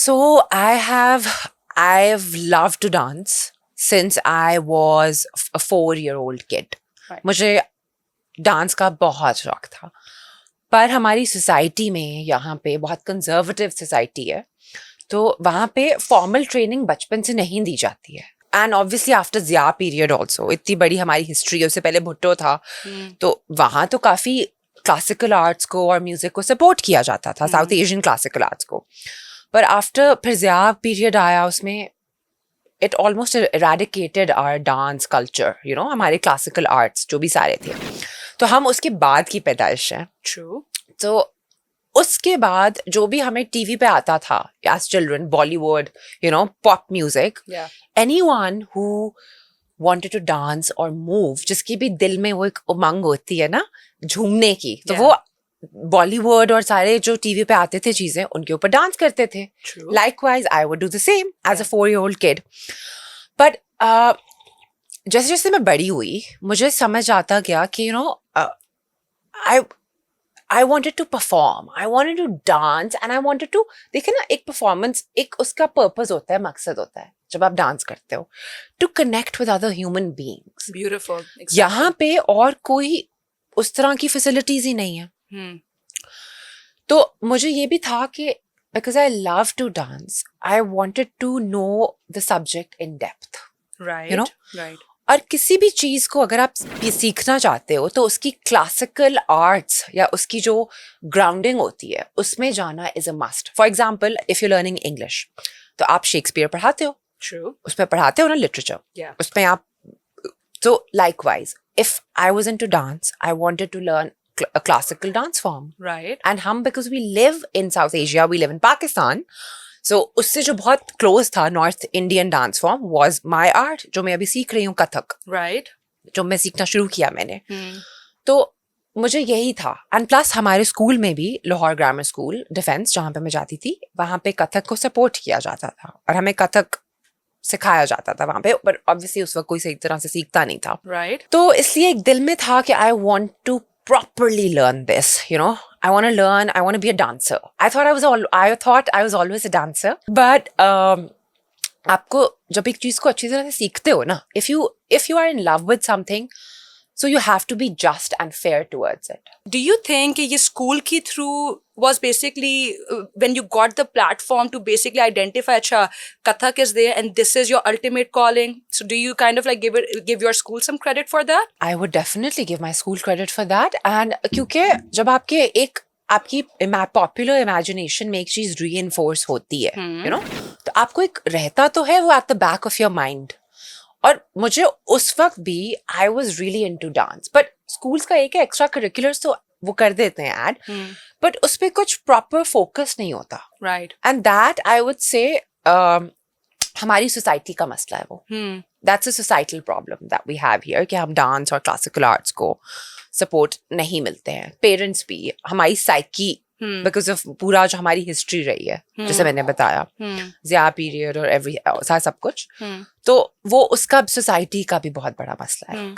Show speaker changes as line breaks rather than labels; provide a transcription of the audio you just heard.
So I've loved to dance since I was a 4-year-old kid.
Right.
मुझे dance का बहुत शौक था, पर हमारी सोसाइटी में यहाँ पे बहुत कंजर्वेटिव सोसाइटी है, तो वहाँ पे फॉर्मल ट्रेनिंग बचपन से नहीं दी जाती है. And obviously after Zia period also, इतनी बड़ी हमारी हिस्ट्री, उससे पहले भुट्टो था, तो वहाँ तो काफ़ी क्लासिकल आर्ट्स को और म्यूजिक को सपोर्ट किया जाता था, साउथ एशियन क्लासिकल आर्ट्स को. पर आफ्टर फिर ज़िया पीरियड आया, उसमें it almost eradicated our dance culture, you know, हमारे क्लासिकल आर्ट्स जो भी सारे थे. तो हम उसके बाद की पैदाइश हैं.
True.
तो उसके बाद जो भी हमें टीवी पे आता था as children, Bollywood, you know, pop music,
Yeah.
Anyone who wanted to dance और मूव, जिसकी भी दिल में वो एक उमंग होती है ना झूमने की, तो
Yeah.
वो बॉलीवुड और सारे जो टीवी पे आते थे चीजें, उनके ऊपर डांस करते थे.
True.
Likewise, I would do the same as a 4-year-old kid. But जैसे जैसे मैं बड़ी हुई, मुझे समझ आता गया कि I wanted to perform, I wanted to dance, and I wanted to, देखिए ना, एक performance, एक उसका purpose होता है, मकसद होता है जब आप डांस करते हो, to connect with other human beings.
Beautiful. Exactly.
यहाँ पे और कोई उस तरह की facilities ही नहीं है. तो मुझे ये भी था कि because I love to dance, I wanted to know the subject in depth.
Right.
You know?
Right.
और किसी भी चीज़ को अगर आप सीखना चाहते हो, तो उसकी क्लासिकल आर्ट्स या उसकी जो ग्राउंडिंग होती है, उसमें जाना is a must. For example, if you learning English, तो आप शेक्सपियर पढ़ाते हो,
True.
उसमें पढ़ाते हो ना लिटरेचर,
Yeah.
उसमें आप. तो likewise, if I was into dance, I wanted to learn a classical dance form.
Right.
And हम, because we live in South Asia, we live in Pakistan, so उससे जो बहुत close था North Indian dance form was my art, जो मैं अभी सीख रही हूँ, कथक,
Right.
जो मैं सीखना शुरू किया मैंने. तो मुझे यही था. एंड प्लस हमारे स्कूल में भी, लाहौर ग्रामर स्कूल डिफेंस, जहाँ पे मैं जाती थी, वहाँ पे कथक को सपोर्ट किया जाता था और हमें कथक सिखाया जाता था वहाँ पे, पर ऑब्वियसली उस वक्त कोई सही तरह से सीखता नहीं था.
Right.
तो इसलिए एक दिल में था कि I want to properly learn this, you know. I want to learn, I want to be a dancer. I thought I was always a dancer. But आपको जब एक चीज को अच्छी तरह से सीखते हो ना, if you are in love with something, so you have to be just and fair towards it.
Do you think ये school के through was basically when you got the platform to basically identify, अच्छा, Kathak is there and this is your ultimate calling? So do you kind of like give your school some credit for that?
I would definitely give my school credit for that. And क्योंकि जब आपकी popular imagination में एक चीज reinforce होती है, you know, तो आपको एक रहता तो है वो at the back of your mind. और मुझे उस वक्त भी I was really into dance, but schools का एक है एक्स्ट्रा करिकुलर्स तो वो कर देते हैं ऐड, बट उस पर कुछ प्रॉपर फोकस नहीं होता.
Right.
And that I would say हमारी सोसाइटी का मसला है वो. That's a societal problem that we have here, कि हम डांस और क्लासिकल आर्ट्स को सपोर्ट नहीं मिलते हैं. पेरेंट्स भी, हमारी साइकी, बिकॉज ऑफ पूरा जो हमारी हिस्ट्री रही है, जैसे मैंने बताया, ज़िया पीरियड और सब कुछ, तो वो उसका सोसाइटी का भी बहुत बड़ा मसला है.